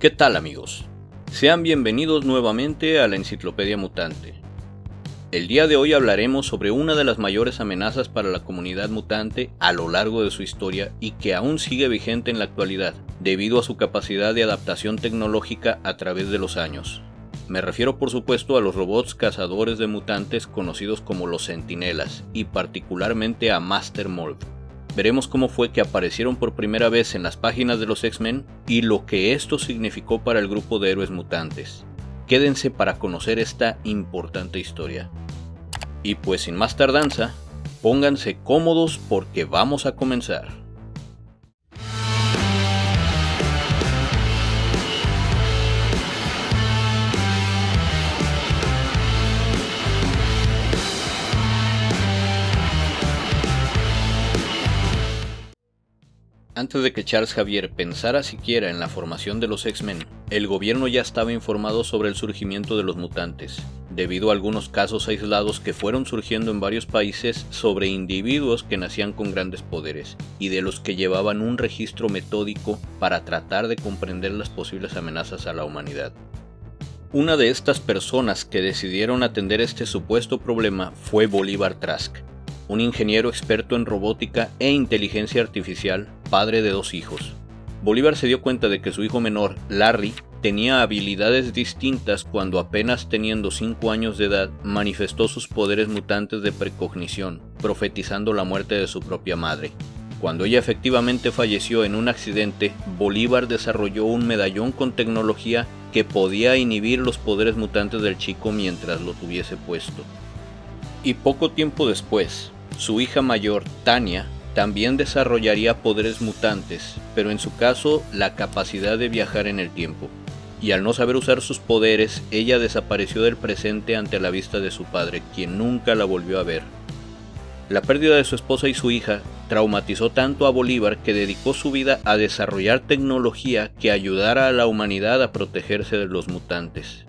¿Qué tal, amigos? Sean bienvenidos nuevamente a la Enciclopedia Mutante. El día de hoy hablaremos sobre una de las mayores amenazas para la comunidad mutante a lo largo de su historia y que aún sigue vigente en la actualidad, debido a su capacidad de adaptación tecnológica a través de los años. Me refiero por supuesto a los robots cazadores de mutantes conocidos como los Centinelas, y particularmente a Master Mold. Veremos cómo fue que aparecieron por primera vez en las páginas de los X-Men y lo que esto significó para el grupo de héroes mutantes. Quédense para conocer esta importante historia. Y pues sin más tardanza, pónganse cómodos porque vamos a comenzar. Antes de que Charles Xavier pensara siquiera en la formación de los X-Men, el gobierno ya estaba informado sobre el surgimiento de los mutantes, debido a algunos casos aislados que fueron surgiendo en varios países sobre individuos que nacían con grandes poderes, y de los que llevaban un registro metódico para tratar de comprender las posibles amenazas a la humanidad. Una de estas personas que decidieron atender este supuesto problema fue Bolívar Trask, un ingeniero experto en robótica e inteligencia artificial, padre de 2 hijos. Bolívar se dio cuenta de que su hijo menor, Larry, tenía habilidades distintas cuando apenas teniendo 5 años de edad manifestó sus poderes mutantes de precognición, profetizando la muerte de su propia madre. Cuando ella efectivamente falleció en un accidente, Bolívar desarrolló un medallón con tecnología que podía inhibir los poderes mutantes del chico mientras lo tuviese puesto. Y poco tiempo después, su hija mayor, Tania, también desarrollaría poderes mutantes, pero en su caso la capacidad de viajar en el tiempo. Y al no saber usar sus poderes, ella desapareció del presente ante la vista de su padre, quien nunca la volvió a ver. La pérdida de su esposa y su hija traumatizó tanto a Bolívar que dedicó su vida a desarrollar tecnología que ayudara a la humanidad a protegerse de los mutantes.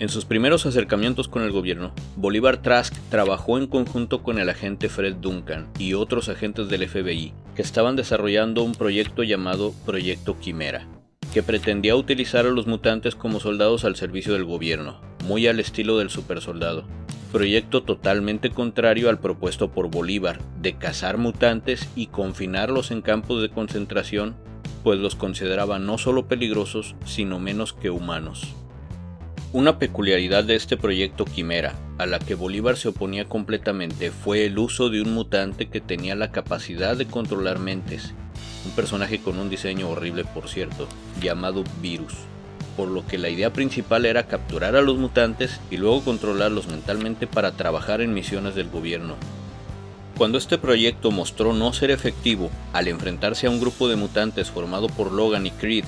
En sus primeros acercamientos con el gobierno, Bolívar Trask trabajó en conjunto con el agente Fred Duncan y otros agentes del FBI, que estaban desarrollando un proyecto llamado Proyecto Quimera, que pretendía utilizar a los mutantes como soldados al servicio del gobierno, muy al estilo del supersoldado. Proyecto totalmente contrario al propuesto por Bolívar, de cazar mutantes y confinarlos en campos de concentración, pues los consideraba no solo peligrosos, sino menos que humanos. Una peculiaridad de este proyecto Quimera, a la que Bolívar se oponía completamente, fue el uso de un mutante que tenía la capacidad de controlar mentes, un personaje con un diseño horrible por cierto, llamado Virus, por lo que la idea principal era capturar a los mutantes y luego controlarlos mentalmente para trabajar en misiones del gobierno. Cuando este proyecto mostró no ser efectivo, al enfrentarse a un grupo de mutantes formado por Logan y Creed,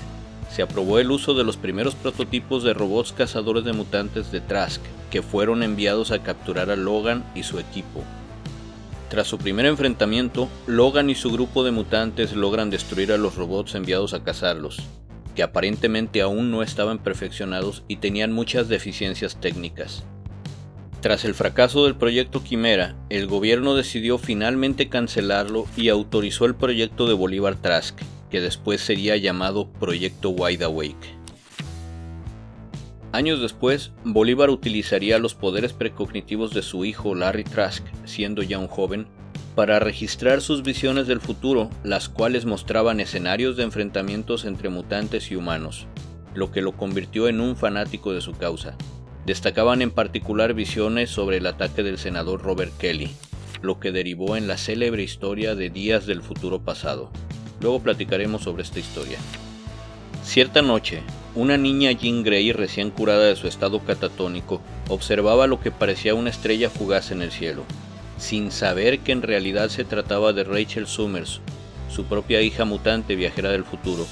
se aprobó el uso de los primeros prototipos de robots cazadores de mutantes de Trask, que fueron enviados a capturar a Logan y su equipo. Tras su primer enfrentamiento, Logan y su grupo de mutantes logran destruir a los robots enviados a cazarlos, que aparentemente aún no estaban perfeccionados y tenían muchas deficiencias técnicas. Tras el fracaso del proyecto Quimera, el gobierno decidió finalmente cancelarlo y autorizó el proyecto de Bolívar Trask, que después sería llamado Proyecto Wide Awake. Años después, Bolívar utilizaría los poderes precognitivos de su hijo Larry Trask, siendo ya un joven, para registrar sus visiones del futuro, las cuales mostraban escenarios de enfrentamientos entre mutantes y humanos, lo que lo convirtió en un fanático de su causa. Destacaban en particular visiones sobre el ataque del senador Robert Kelly, lo que derivó en la célebre historia de Días del Futuro Pasado. Luego platicaremos sobre esta historia. Cierta noche, una niña Jean Grey recién curada de su estado catatónico observaba lo que parecía una estrella fugaz en el cielo, sin saber que en realidad se trataba de Rachel Summers, su propia hija mutante viajera del futuro,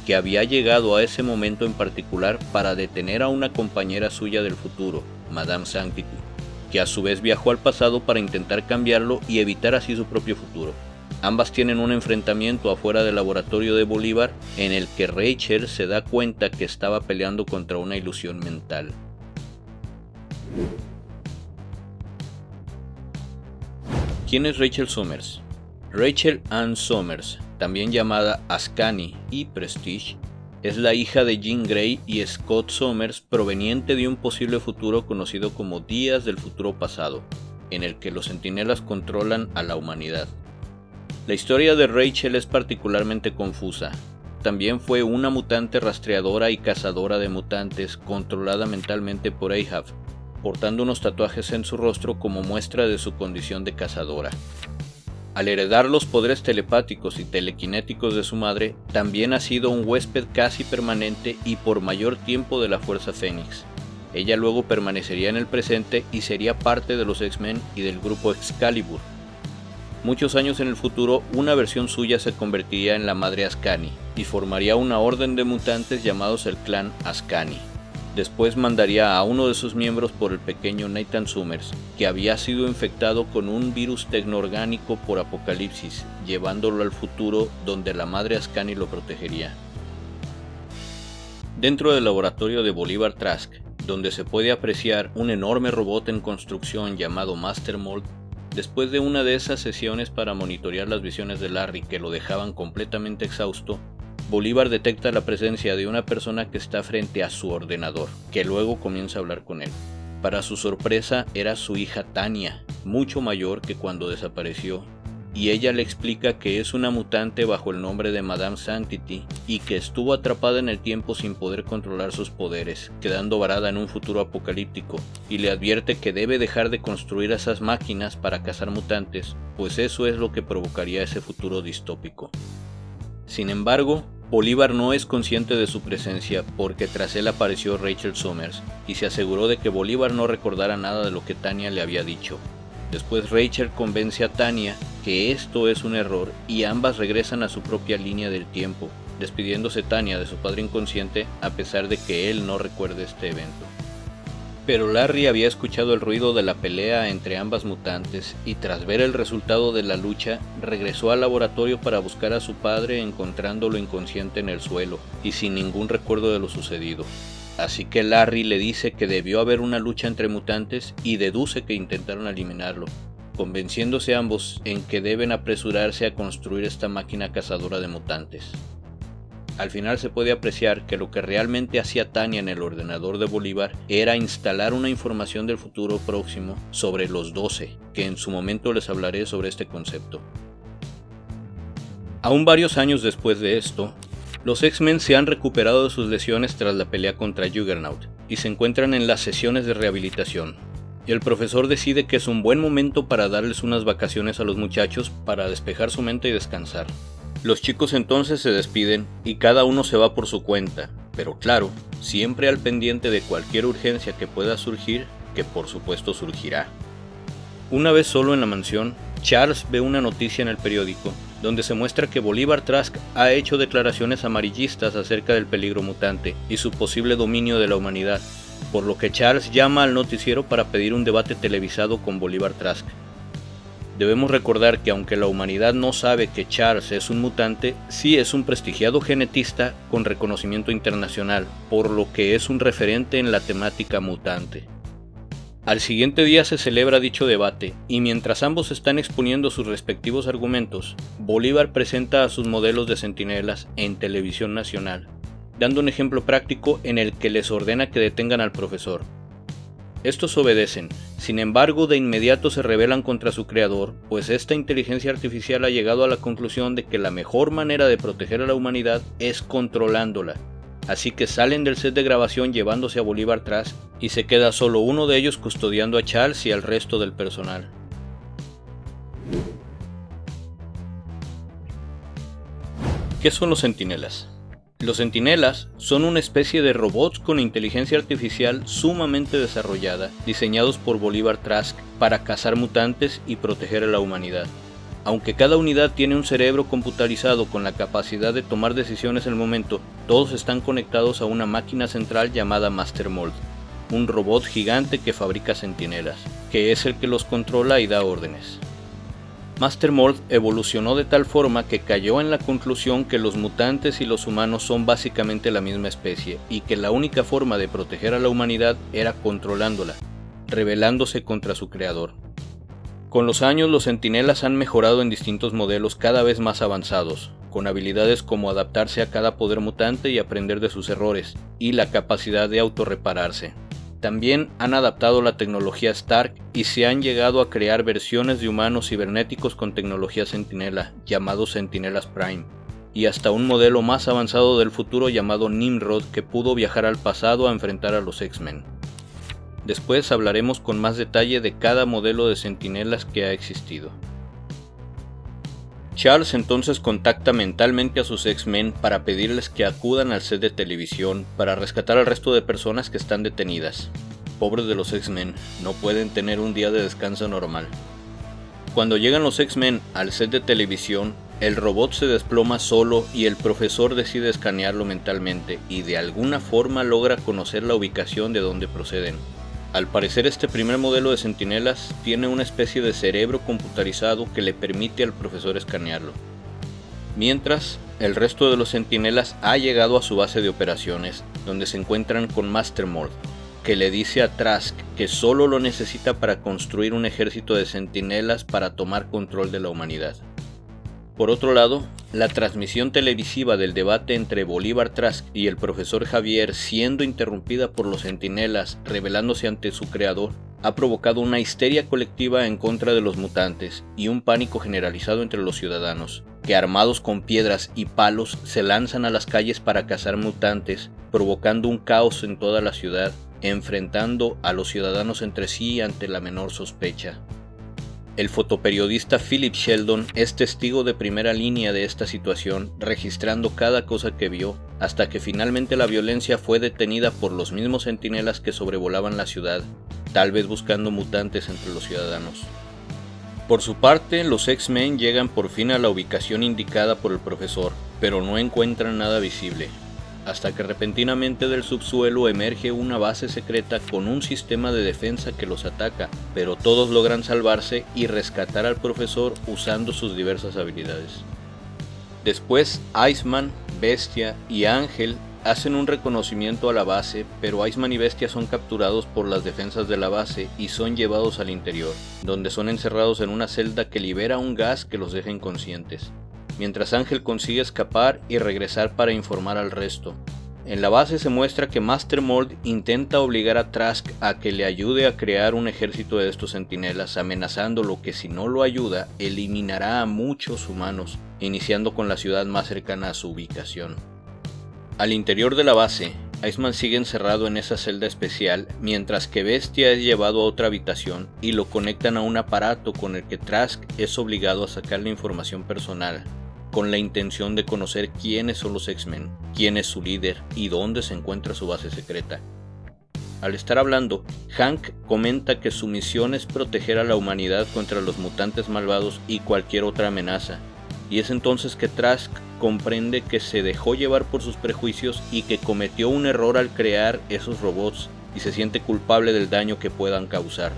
que había llegado a ese momento en particular para detener a una compañera suya del futuro, Madame Sanctity, que a su vez viajó al pasado para intentar cambiarlo y evitar así su propio futuro. Ambas tienen un enfrentamiento afuera del laboratorio de Bolívar en el que Rachel se da cuenta que estaba peleando contra una ilusión mental. ¿Quién es Rachel Summers? Rachel Ann Summers, también llamada Ascani y Prestige, Es la hija de Jean Grey y Scott Summers, proveniente de un posible futuro conocido como Días del Futuro Pasado, en el que los centinelas controlan a la humanidad. La historia de Rachel es particularmente confusa. También fue una mutante rastreadora y cazadora de mutantes controlada mentalmente por Ahab, portando unos tatuajes en su rostro como muestra de su condición de cazadora. Al heredar los poderes telepáticos y telequinéticos de su madre, también ha sido un huésped casi permanente y por mayor tiempo de la Fuerza Fénix. Ella luego permanecería en el presente y sería parte de los X-Men y del grupo Excalibur. Muchos años en el futuro, una versión suya se convertiría en la Madre Ascani y formaría una orden de mutantes llamados el Clan Ascani. Después mandaría a uno de sus miembros por el pequeño Nathan Summers, que había sido infectado con un virus tecnoorgánico por Apocalipsis, llevándolo al futuro donde la Madre Ascani lo protegería. Dentro del laboratorio de Bolivar Trask, donde se puede apreciar un enorme robot en construcción llamado Master Mold, después de una de esas sesiones para monitorear las visiones de Larry que lo dejaban completamente exhausto, Bolivar detecta la presencia de una persona que está frente a su ordenador, que luego comienza a hablar con él. Para su sorpresa, era su hija Tanya, mucho mayor que cuando desapareció, y ella le explica que es una mutante bajo el nombre de Madame Sanctity y que estuvo atrapada en el tiempo sin poder controlar sus poderes, quedando varada en un futuro apocalíptico, y le advierte que debe dejar de construir esas máquinas para cazar mutantes, pues eso es lo que provocaría ese futuro distópico. Sin embargo, Bolivar no es consciente de su presencia porque tras él apareció Rachel Summers y se aseguró de que Bolivar no recordara nada de lo que Tanya le había dicho. Después Rachel convence a Tanya que esto es un error y ambas regresan a su propia línea del tiempo, despidiéndose Tanya de su padre inconsciente a pesar de que él no recuerde este evento. Pero Larry había escuchado el ruido de la pelea entre ambas mutantes y tras ver el resultado de la lucha, regresó al laboratorio para buscar a su padre encontrándolo inconsciente en el suelo y sin ningún recuerdo de lo sucedido. Así que Larry le dice que debió haber una lucha entre mutantes y deduce que intentaron eliminarlo, convenciéndose ambos en que deben apresurarse a construir esta máquina cazadora de mutantes. Al final se puede apreciar que lo que realmente hacía Tanya en el ordenador de Bolivar era instalar una información del futuro próximo sobre los 12, que en su momento les hablaré sobre este concepto. Aún varios años después de esto, los X-Men se han recuperado de sus lesiones tras la pelea contra Juggernaut y se encuentran en las sesiones de rehabilitación. Y el profesor decide que es un buen momento para darles unas vacaciones a los muchachos para despejar su mente y descansar. Los chicos entonces se despiden y cada uno se va por su cuenta, pero claro, siempre al pendiente de cualquier urgencia que pueda surgir, que por supuesto surgirá. Una vez solo en la mansión, Charles ve una noticia en el periódico donde se muestra que Bolivar Trask ha hecho declaraciones amarillistas acerca del peligro mutante y su posible dominio de la humanidad, por lo que Charles llama al noticiero para pedir un debate televisado con Bolivar Trask. Debemos recordar que aunque la humanidad no sabe que Charles es un mutante, sí es un prestigiado genetista con reconocimiento internacional, por lo que es un referente en la temática mutante. Al siguiente día se celebra dicho debate, y mientras ambos están exponiendo sus respectivos argumentos, Bolivar presenta a sus modelos de centinelas en televisión nacional, dando un ejemplo práctico en el que les ordena que detengan al profesor. Estos obedecen, sin embargo de inmediato se rebelan contra su creador, pues esta inteligencia artificial ha llegado a la conclusión de que la mejor manera de proteger a la humanidad es controlándola. Así que salen del set de grabación llevándose a Bolivar Trask y se queda solo uno de ellos custodiando a Charles y al resto del personal. ¿Qué son los centinelas? Los centinelas son una especie de robots con inteligencia artificial sumamente desarrollada, diseñados por Bolivar Trask para cazar mutantes y proteger a la humanidad. Aunque cada unidad tiene un cerebro computarizado con la capacidad de tomar decisiones en el momento, todos están conectados a una máquina central llamada Master Mold, un robot gigante que fabrica centinelas, que es el que los controla y da órdenes. Master Mold evolucionó de tal forma que cayó en la conclusión que los mutantes y los humanos son básicamente la misma especie y que la única forma de proteger a la humanidad era controlándola, rebelándose contra su creador. Con los años, los centinelas han mejorado en distintos modelos cada vez más avanzados, con habilidades como adaptarse a cada poder mutante y aprender de sus errores, y la capacidad de autorrepararse. También han adaptado la tecnología Stark y se han llegado a crear versiones de humanos cibernéticos con tecnología Centinela, llamados Centinelas Prime, y hasta un modelo más avanzado del futuro llamado Nimrod que pudo viajar al pasado a enfrentar a los X-Men. Después hablaremos con más detalle de cada modelo de centinelas que ha existido. Charles entonces contacta mentalmente a sus X-Men para pedirles que acudan al set de televisión para rescatar al resto de personas que están detenidas. Pobres de los X-Men, no pueden tener un día de descanso normal. Cuando llegan los X-Men al set de televisión, el robot se desploma solo y el profesor decide escanearlo mentalmente y de alguna forma logra conocer la ubicación de donde proceden. Al parecer este primer modelo de centinelas tiene una especie de cerebro computarizado que le permite al profesor escanearlo. Mientras, el resto de los centinelas ha llegado a su base de operaciones, donde se encuentran con Master Mold, que le dice a Trask que solo lo necesita para construir un ejército de centinelas para tomar control de la humanidad. Por otro lado, la transmisión televisiva del debate entre Bolívar Trask y el profesor Xavier siendo interrumpida por los centinelas rebelándose ante su creador, ha provocado una histeria colectiva en contra de los mutantes y un pánico generalizado entre los ciudadanos, que armados con piedras y palos se lanzan a las calles para cazar mutantes, provocando un caos en toda la ciudad, enfrentando a los ciudadanos entre sí ante la menor sospecha. El fotoperiodista Philip Sheldon es testigo de primera línea de esta situación, registrando cada cosa que vio, hasta que finalmente la violencia fue detenida por los mismos centinelas que sobrevolaban la ciudad, tal vez buscando mutantes entre los ciudadanos. Por su parte, los X-Men llegan por fin a la ubicación indicada por el profesor, pero no encuentran nada visible, hasta que repentinamente del subsuelo emerge una base secreta con un sistema de defensa que los ataca, pero todos logran salvarse y rescatar al profesor usando sus diversas habilidades. Después, Iceman, Bestia y Ángel hacen un reconocimiento a la base, pero Iceman y Bestia son capturados por las defensas de la base y son llevados al interior, donde son encerrados en una celda que libera un gas que los deja inconscientes, mientras Ángel consigue escapar y regresar para informar al resto. En la base se muestra que Master Mold intenta obligar a Trask a que le ayude a crear un ejército de estos centinelas, amenazándolo que si no lo ayuda, eliminará a muchos humanos, iniciando con la ciudad más cercana a su ubicación. Al interior de la base, Iceman sigue encerrado en esa celda especial, mientras que Bestia es llevado a otra habitación y lo conectan a un aparato con el que Trask es obligado a sacarle información personal, con la intención de conocer quiénes son los X-Men, quién es su líder y dónde se encuentra su base secreta. Al estar hablando, Hank comenta que su misión es proteger a la humanidad contra los mutantes malvados y cualquier otra amenaza, y es entonces que Trask comprende que se dejó llevar por sus prejuicios y que cometió un error al crear esos robots y se siente culpable del daño que puedan causar.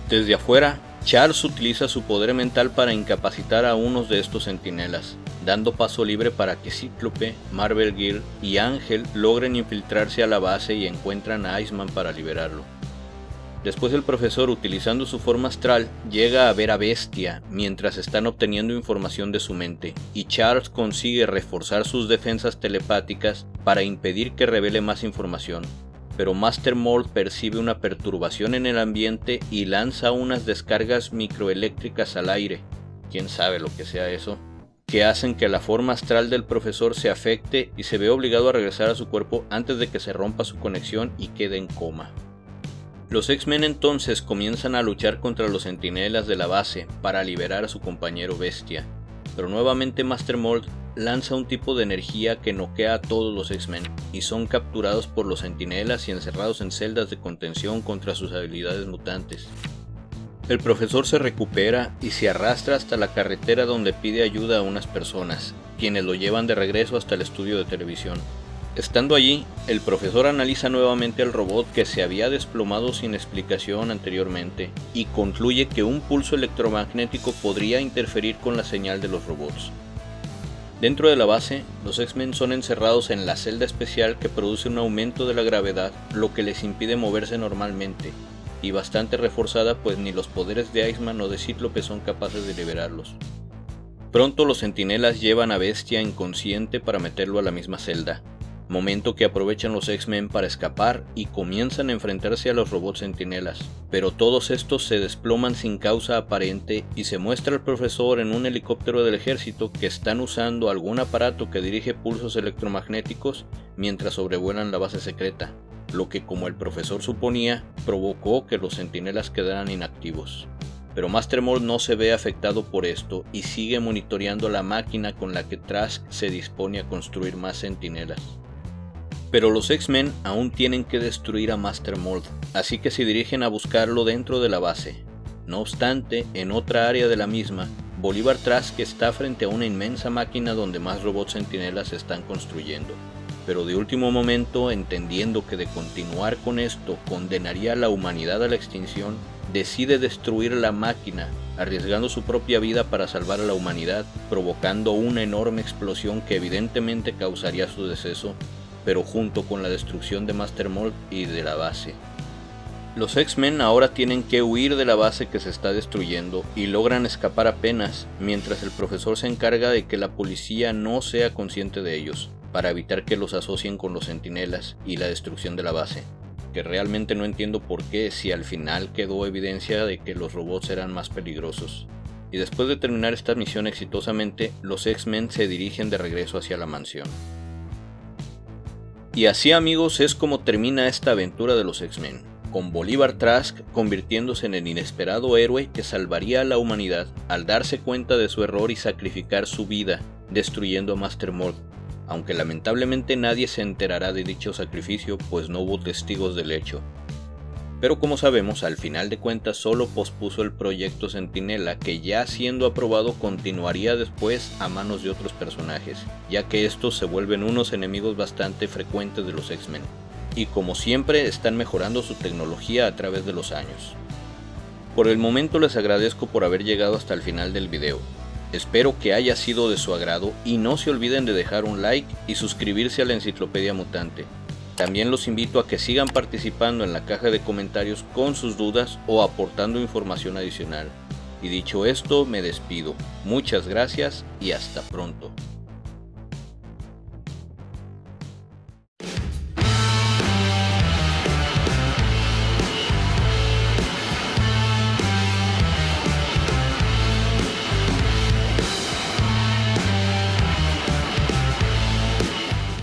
Desde afuera, Charles utiliza su poder mental para incapacitar a unos de estos centinelas, dando paso libre para que Cíclope, Marvel Girl y Ángel logren infiltrarse a la base y encuentran a Iceman para liberarlo. Después el profesor, utilizando su forma astral, llega a ver a Bestia mientras están obteniendo información de su mente, y Charles consigue reforzar sus defensas telepáticas para impedir que revele más información. Pero Master Mold percibe una perturbación en el ambiente y lanza unas descargas microeléctricas al aire, quién sabe lo que sea eso, que hacen que la forma astral del profesor se afecte y se ve obligado a regresar a su cuerpo antes de que se rompa su conexión y quede en coma. Los X-Men entonces comienzan a luchar contra los centinelas de la base para liberar a su compañero Bestia, pero nuevamente Master Mold lanza un tipo de energía que noquea a todos los X-Men y son capturados por los centinelas y encerrados en celdas de contención contra sus habilidades mutantes. El profesor se recupera y se arrastra hasta la carretera donde pide ayuda a unas personas, quienes lo llevan de regreso hasta el estudio de televisión. Estando allí, el profesor analiza nuevamente el robot que se había desplomado sin explicación anteriormente y concluye que un pulso electromagnético podría interferir con la señal de los robots. Dentro de la base, los X-Men son encerrados en la celda especial que produce un aumento de la gravedad, lo que les impide moverse normalmente, y bastante reforzada, pues ni los poderes de Iceman o de Cíclope son capaces de liberarlos. Pronto los centinelas llevan a Bestia inconsciente para meterlo a la misma celda, momento que aprovechan los X-Men para escapar y comienzan a enfrentarse a los robots centinelas, pero todos estos se desploman sin causa aparente y se muestra al profesor en un helicóptero del ejército que están usando algún aparato que dirige pulsos electromagnéticos mientras sobrevuelan la base secreta, lo que, como el profesor suponía, provocó que los centinelas quedaran inactivos. Pero Master Mold no se ve afectado por esto y sigue monitoreando la máquina con la que Trask se dispone a construir más centinelas. Pero los X-Men aún tienen que destruir a Master Mold, así que se dirigen a buscarlo dentro de la base. No obstante, en otra área de la misma, Bolívar Trask está frente a una inmensa máquina donde más robots centinelas se están construyendo. Pero de último momento, entendiendo que de continuar con esto condenaría a la humanidad a la extinción, decide destruir la máquina, arriesgando su propia vida para salvar a la humanidad, provocando una enorme explosión que evidentemente causaría su deceso, pero junto con la destrucción de Master Mold y de la base. Los X-Men ahora tienen que huir de la base que se está destruyendo y logran escapar apenas, mientras el profesor se encarga de que la policía no sea consciente de ellos, para evitar que los asocien con los centinelas y la destrucción de la base, que realmente no entiendo por qué si al final quedó evidencia de que los robots eran más peligrosos. Y después de terminar esta misión exitosamente, los X-Men se dirigen de regreso hacia la mansión. Y así, amigos, es como termina esta aventura de los X-Men, con Bolívar Trask convirtiéndose en el inesperado héroe que salvaría a la humanidad al darse cuenta de su error y sacrificar su vida, destruyendo a Master Mold, aunque lamentablemente nadie se enterará de dicho sacrificio, pues no hubo testigos del hecho. Pero como sabemos, al final de cuentas solo pospuso el proyecto Centinela, que ya siendo aprobado continuaría después a manos de otros personajes, ya que estos se vuelven unos enemigos bastante frecuentes de los X-Men, y como siempre están mejorando su tecnología a través de los años. Por el momento les agradezco por haber llegado hasta el final del video. Espero que haya sido de su agrado y no se olviden de dejar un like y suscribirse a la Enciclopedia Mutante. También los invito a que sigan participando en la caja de comentarios con sus dudas o aportando información adicional. Y dicho esto, me despido. Muchas gracias y hasta pronto.